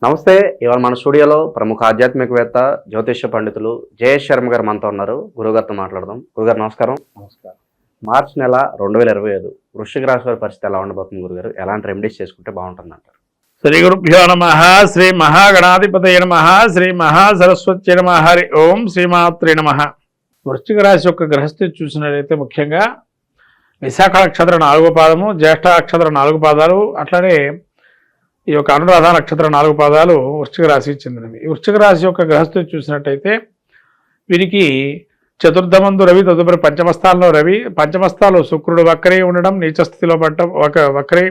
నమస్తే. ఇవాళ మన స్టూడియోలో ప్రముఖ ఆధ్యాత్మికవేత్త, జ్యోతిష్య పండితులు జయేష్ శర్మ గారు మనతో ఉన్నారు. గురువుగారితో మాట్లాడదాం. గురుగారు నమస్కారం. నమస్కారం. మార్చి నెల 2025 వృశ్చిక రాశి వారి పరిస్థితి ఎలా ఉండబోతుంది గురుగారు? ఎలాంటి రెమెడీస్ చేసుకుంటే బాగుంటుంది అంటారు? శ్రీ గురుభ్యో నమ. శ్రీ మహాగణాధిపతయ నమ. శ్రీ మహాసరస్వత్యై నమ. హరి ఓం శ్రీమాత్రే నమ. వృశ్చిక రాశి యొక్క గ్రహస్థితి చూసినట్లయితే ముఖ్యంగా విశాఖ నక్షత్రం 4వ పాదము, జ్యేష్ఠ నక్షత్రం 4 పాదాలు, అట్లనే ఈ యొక్క అనురాధ నక్షత్రం 4 పాదాలు వృశ్చిక రాశికి చెందినవి. ఈ వృశ్చిక రాశి యొక్క గ్రహస్థితి చూసినట్టయితే వీరికి చతుర్థమందు రవి, తదుపరి పంచమస్థానంలో రవి, పంచమస్థానంలో శుక్రుడు వక్రై ఉండడం, నీచస్థితిలో పడటం, వక్రై,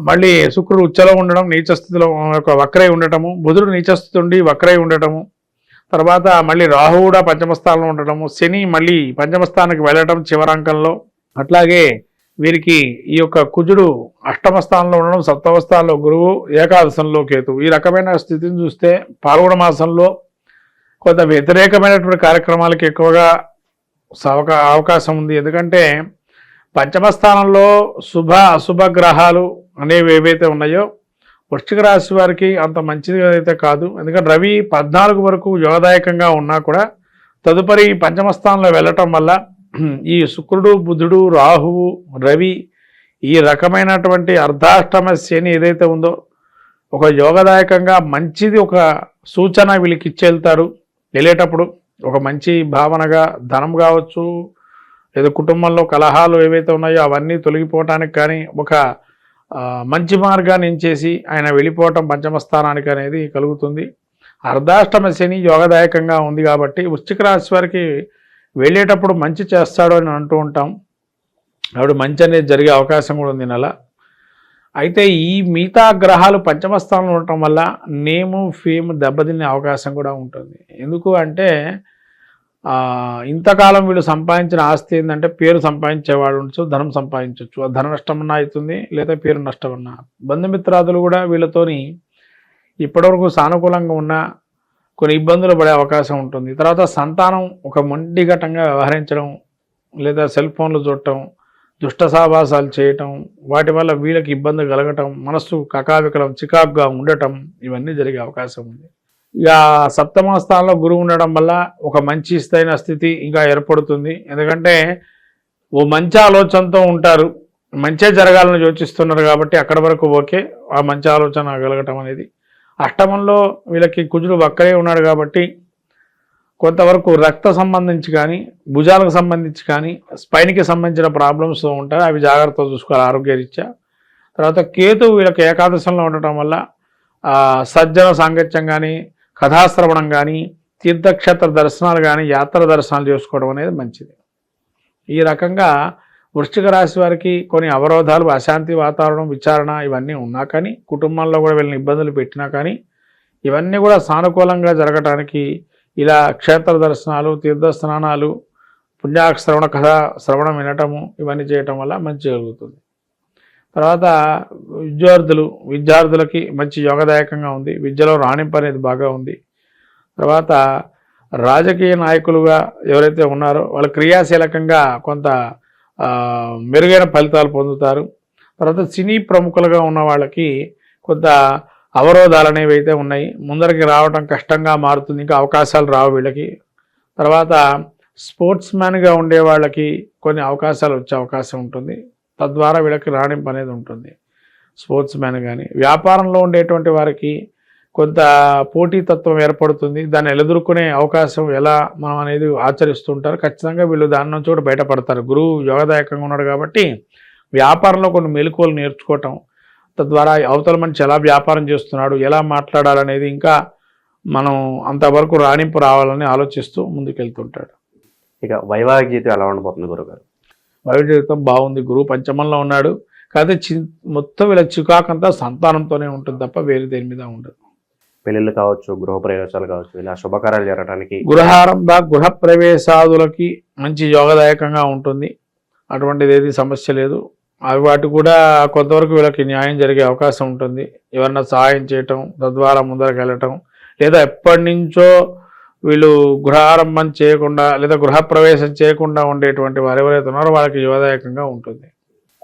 మళ్ళీ శుక్రుడు ఉచ్చలో ఉండడం, నీచస్థితిలో వక్రై ఉండటము, బుధుడు నీచస్థితి ఉండి వక్రై ఉండటము, తర్వాత మళ్ళీ రాహు కూడా పంచమస్థానంలో ఉండటము, శని మళ్ళీ పంచమస్థానానికి వెళ్ళటం చివరాంకంలో, అట్లాగే వీరికి ఈ యొక్క కుజుడు అష్టమ స్థానంలో ఉండడం, సప్తమ స్థానంలో గురువు, ఏకాదశంలో కేతు. ఈ రకమైన స్థితిని చూస్తే పాల్గొన మాసంలో కొంత వ్యతిరేకమైనటువంటి కార్యక్రమాలకు ఎక్కువగా అవకాశం ఉంది. ఎందుకంటే పంచమ స్థానంలో శుభ అశుభ గ్రహాలు అనేవి ఏవైతే ఉన్నాయో వృశ్చిక రాశి వారికి అంత మంచిది అయితే కాదు. ఎందుకంటే రవి 14 వరకు యోగదాయకంగా ఉన్నా కూడా తదుపరి పంచమ స్థానంలో వెళ్ళటం వల్ల ఈ శుక్రుడు, బుధుడు, రాహువు, రవి ఈ రకమైనటువంటి అర్ధాష్టమ శని ఏదైతే ఉందో ఒక యోగదాయకంగా మంచిది ఒక సూచన వీళ్ళకి ఇచ్చేళ్తారు. వెళ్ళేటప్పుడు ఒక మంచి భావనగా ధనం కావచ్చు, లేదా కుటుంబంలో కలహాలు ఏవైతే ఉన్నాయో అవన్నీ తొలగిపోవటానికి కానీ ఒక మంచి మార్గాన్ని ఎంచేసి ఆయన వెళ్ళిపోవటం పంచమ స్థానానికి అనేది కలుగుతుంది. అర్ధాష్టమ శని యోగదాయకంగా ఉంది కాబట్టి వృశ్చిక రాశి వారికి వెళ్ళేటప్పుడు మంచి చేస్తాడు అని అంటూ ఉంటాం. ఆవిడ మంచి అనేది జరిగే అవకాశం కూడా ఉంది నెల. అయితే ఈ మిగతా గ్రహాలు పంచమ స్థానంలో ఉండటం వల్ల నేము ఫేమ్ దెబ్బతినే అవకాశం కూడా ఉంటుంది. ఎందుకు అంటే ఇంతకాలం వీళ్ళు సంపాదించిన ఆస్తి ఏంటంటే పేరు సంపాదించేవాడు ఉండొచ్చు, ధనం సంపాదించవచ్చు. ధన నష్టమన్నా అవుతుంది, లేదా పేరు నష్టమన్నా. బంధుమిత్రాదులు కూడా వీళ్ళతోని ఇప్పటివరకు సానుకూలంగా ఉన్న కొన్ని ఇబ్బందులు పడే అవకాశం ఉంటుంది. తర్వాత సంతానం ఒక మొండిఘటంగా వ్యవహరించడం, లేదా సెల్ ఫోన్లు చూడటం, దుష్ట సావాసాలు చేయటం, వాటి వల్ల వీళ్ళకి ఇబ్బంది కలగటం, మనస్సు కకావికలం చికాకుగా ఉండటం, ఇవన్నీ జరిగే అవకాశం ఉంది. ఇక సప్తమ స్థానంలో గురువు ఉండడం వల్ల ఒక మంచి స్థైన స్థితి ఇంకా ఏర్పడుతుంది. ఎందుకంటే ఓ మంచి ఆలోచనతో ఉంటారు, మంచే జరగాలని యోచిస్తున్నారు కాబట్టి అక్కడ వరకు ఓకే, ఆ మంచి ఆలోచన కలగటం అనేది. అష్టమంలో వీళ్ళకి కుజుడు వక్రే ఉన్నాడు కాబట్టి కొంతవరకు రక్త సంబంధించి కానీ, భుజాలకు సంబంధించి కానీ, స్పైన్కి సంబంధించిన ప్రాబ్లమ్స్ ఉంటాయి. అవి జాగ్రత్తగా చూసుకోవాలి ఆరోగ్యరీత్యా. తర్వాత కేతు వీళ్ళకి ఏకాదశంలో ఉండటం వల్ల సజ్జన సాంగత్యం కానీ, కథాశ్రవణం కానీ, తీర్థక్షేత్ర దర్శనాలు కానీ, యాత్ర దర్శనాలు చేసుకోవడం అనేది మంచిది. ఈ రకంగా వృశ్చిక రాశి వారికి కొన్ని అవరోధాలు, అశాంతి వాతావరణం, విచారణ ఇవన్నీ ఉన్నా కానీ, కుటుంబంలో కూడా వీళ్ళని ఇబ్బందులు పెట్టినా కానీ ఇవన్నీ కూడా సానుకూలంగా జరగటానికి ఇలా క్షేత్ర దర్శనాలు, తీర్థ స్నానాలు, పుణ్యాశ్రవణ కథ శ్రవణం వినటము ఇవన్నీ చేయటం వల్ల మంచి జరుగుతుంది. తర్వాత విద్యార్థులకి మంచి యోగదాయకంగా ఉంది. విద్యలో రాణింపు అనేది బాగా ఉంది. తర్వాత రాజకీయ నాయకులుగా ఎవరైతే ఉన్నారో వాళ్ళు క్రియాశీలకంగా కొంత మెరుగైన ఫలితాలు పొందుతారు. తర్వాత సినీ ప్రముఖులుగా ఉన్న వాళ్ళకి కొంత అవరోధాలు అనేవి అయితే ఉన్నాయి, ముందరికి రావడం కష్టంగా మారుతుంది, ఇంకా అవకాశాలు రావు వీళ్ళకి. తర్వాత స్పోర్ట్స్ మ్యాన్గా ఉండే వాళ్ళకి కొన్ని అవకాశాలు వచ్చే అవకాశం ఉంటుంది, తద్వారా వీళ్ళకి రాణింపు అనేది ఉంటుంది. స్పోర్ట్స్ మ్యాన్ కానీ వ్యాపారంలో ఉండేటువంటి వారికి కొంత పోటీతత్వం ఏర్పడుతుంది. దాన్ని ఎదుర్కొనే అవకాశం ఎలా మనం అనేది ఆచరిస్తుంటారు. ఖచ్చితంగా వీళ్ళు దాని నుంచి కూడా బయటపడతారు. గురువు యోగదాయకంగా ఉన్నాడు కాబట్టి వ్యాపారంలో కొన్ని మెలకువలు నేర్చుకోవటం, తద్వారా అవతల మనిషి ఎలా వ్యాపారం చేస్తున్నాడు, ఎలా మాట్లాడాలనేది ఇంకా మనం అంతవరకు రాణింపు రావాలని ఆలోచిస్తూ ముందుకెళ్తుంటాడు. ఇక వైవాహిక జీవితం ఎలా ఉండబోతుంది గురుగారు? వైవాహిక జీవితం బాగుంది. గురువు పంచమంలో ఉన్నాడు. కాకపోతే మొత్తం వీళ్ళ చికాకంతా సంతానంతోనే ఉంటుంది తప్ప వేరే దేని మీద ఉండదు. పెళ్ళిళ్ళు కావచ్చు, గృహప్రవేశాలు కావచ్చు, ఇలా శుభకార్యాలు జరగడానికి, గృహారంభ గృహప్రవేశాదులకి మంచి యోగదాయకంగా ఉంటుంది. అటువంటిది ఏది సమస్య లేదు. వాటి కూడా కొంతవరకు వీళ్ళకి న్యాయం జరిగే అవకాశం ఉంటుంది. ఎవరన్నా సహాయం చేయటం, తద్వారా ముందరకు వెళ్ళటం, లేదా ఎప్పటి నుంచో వీళ్ళు గృహారంభం చేయకుండా లేదా గృహప్రవేశం చేయకుండా ఉండేటువంటి వారు ఎవరైతే ఉన్నారో వాళ్ళకి యోగదాయకంగా ఉంటుంది.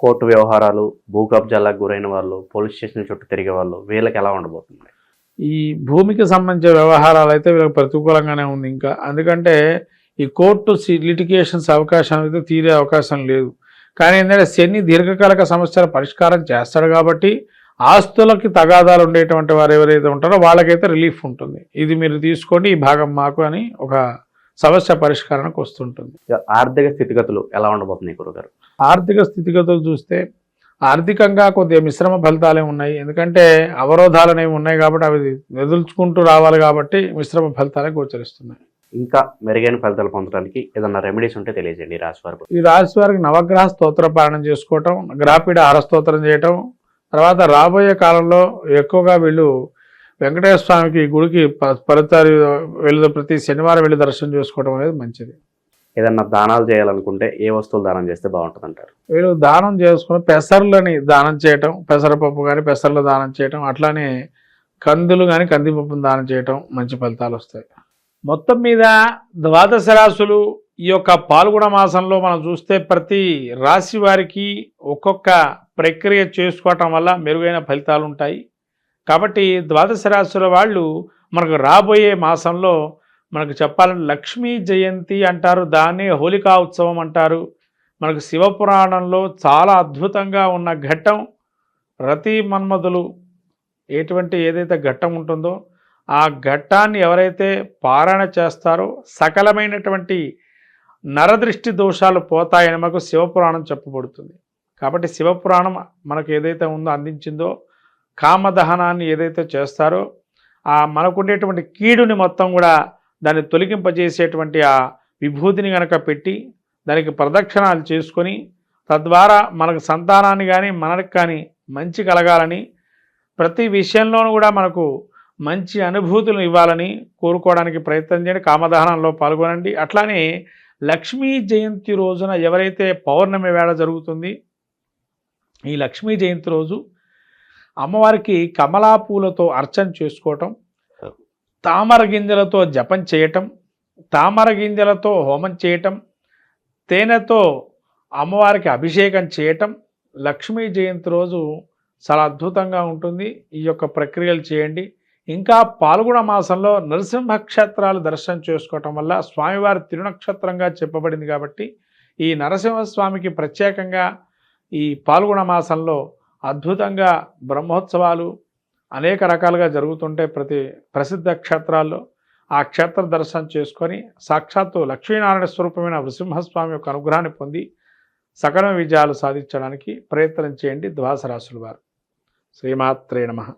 కోర్టు వ్యవహారాలు, భూ కబ్జాలకు గురైన వాళ్ళు, పోలీస్ స్టేషన్ చుట్టూ తిరిగే వాళ్ళు, వీళ్ళకి ఎలా ఉండబోతుంది? ఈ భూమికి సంబంధించిన వ్యవహారాలు అయితే వీళ్ళకి ప్రతికూలంగానే ఉంది. ఇంకా అందుకంటే ఈ కోర్టు లిటిగేషన్స్ అవకాశం అయితే తీరే అవకాశం లేదు. కానీ ఏంటంటే శని దీర్ఘకాలిక సమస్యల పరిష్కారం చేస్తాడు కాబట్టి ఆస్తులకి తగాదాలు ఉండేటువంటి వారు ఎవరైతే ఉంటారో వాళ్ళకైతే రిలీఫ్ ఉంటుంది. ఇది మీరు తీసుకోండి, ఈ భాగం మాకు అని ఒక సమస్య పరిష్కారానికి వస్తుంటుంది. ఆర్థిక స్థితిగతులు ఎలా ఉండబోతున్నాయి గురుగారు? ఆర్థిక స్థితిగతులు చూస్తే ఆర్థికంగా కొద్దిగా మిశ్రమ ఫలితాలే ఉన్నాయి. ఎందుకంటే అవరోధాలు అనేవి ఉన్నాయి కాబట్టి అవి ఎదుర్చుకుంటూ రావాలి కాబట్టి మిశ్రమ ఫలితాలే గోచరిస్తున్నాయి. ఇంకా మెరుగైన ఫలితాలు పొందడానికి ఏదన్నా రెమెడీస్ ఉంటే తెలియజేయండి ఈ రాశి వారికి. ఈ రాశి వారికి నవగ్రహ స్తోత్ర పాలన చేసుకోవటం, గ్రహపీడ ఆరస్తోత్రం చేయటం, తర్వాత రాబోయే కాలంలో ఎక్కువగా వీళ్ళు వెంకటేశ్వర స్వామికి గుడికి పరితారి వెళ్ళి ప్రతి శనివారం వెళ్ళి దర్శనం చేసుకోవడం అనేది మంచిది. ఏదన్నా దానాలు చేయాలనుకుంటే ఏ వస్తువులు దానం చేస్తే బాగుంటుంది అంటారు? వీళ్ళు దానం చేసుకుని పెసర్లని దానం చేయటం, పెసరపప్పు కానీ పెసర్లు దానం చేయటం, అట్లానే కందులు కానీ కందిపప్పును దానం చేయటం మంచి ఫలితాలు వస్తాయి. మొత్తం మీద ద్వాదశ రాశులు ఈ యొక్క పాల్గొన మాసంలో మనం చూస్తే ప్రతి రాశి వారికి ఒక్కొక్క ప్రక్రియ చేసుకోవటం వల్ల మెరుగైన ఫలితాలు ఉంటాయి. కాబట్టి ద్వాదశ రాశుల వాళ్ళు మనకు రాబోయే మాసంలో మనకు చెప్పాలంటే లక్ష్మీ జయంతి అంటారు, దాన్నే హోలికా ఉత్సవం అంటారు. మనకు శివపురాణంలో చాలా అద్భుతంగా ఉన్న ఘట్టం రతి మన్మధులు ఏదైతే ఘట్టం ఉంటుందో ఆ ఘట్టాన్ని ఎవరైతే పారాయణ చేస్తారో సకలమైనటువంటి నరదృష్టి దోషాలు పోతాయని మనకు శివపురాణం చెప్పబడుతుంది. కాబట్టి శివపురాణం మనకు ఏదైతే ఉందో అందించిందో కామదహనాన్ని ఏదైతే చేస్తారో ఆ మనకుండేటువంటి కీడుని మొత్తం కూడా దాన్ని తొలగింపజేసేటువంటి ఆ విభూతిని కనుక పెట్టి దానికి ప్రదక్షిణాలు చేసుకొని తద్వారా మనకు సంతానాన్ని కానీ మనకు కానీ మంచి కలగాలని ప్రతి విషయంలోనూ కూడా మనకు మంచి అనుభూతులను ఇవ్వాలని కోరుకోవడానికి ప్రయత్నం చేయండి. కామదహనంలో పాల్గొనండి. అట్లానే లక్ష్మీ జయంతి రోజున ఎవరైతే పౌర్ణమి వేళ జరుగుతుంది ఈ లక్ష్మీ జయంతి రోజు అమ్మవారికి కమలా పూలతో అర్చన చేసుకోవటం, తామర గింజలతో జపం చేయటం, తామర గింజలతో హోమం చేయటం, తేనెతో అమ్మవారికి అభిషేకం చేయటం లక్ష్మీ జయంతి రోజు చాలా అద్భుతంగా ఉంటుంది. ఈ యొక్క ప్రక్రియలు చేయండి. ఇంకా పాల్గొన మాసంలో నరసింహ క్షేత్రాలు దర్శనం చేసుకోవటం వల్ల స్వామివారి తిరునక్షత్రంగా చెప్పబడింది కాబట్టి ఈ నరసింహస్వామికి ప్రత్యేకంగా ఈ పాల్గొన మాసంలో అద్భుతంగా బ్రహ్మోత్సవాలు అనేక రకాలుగా జరుగుతుంటే ప్రతి ప్రసిద్ధ క్షేత్రాల్లో ఆ క్షేత్ర దర్శనం చేసుకొని సాక్షాత్తు లక్ష్మీనారాయణ స్వరూపమైన నృసింహస్వామి యొక్క అనుగ్రహాన్ని పొంది సకల విజయాలు సాధించడానికి ప్రయత్నం చేయండి ద్వాదశ రాశుల వారు. శ్రీమాత్రే నమః.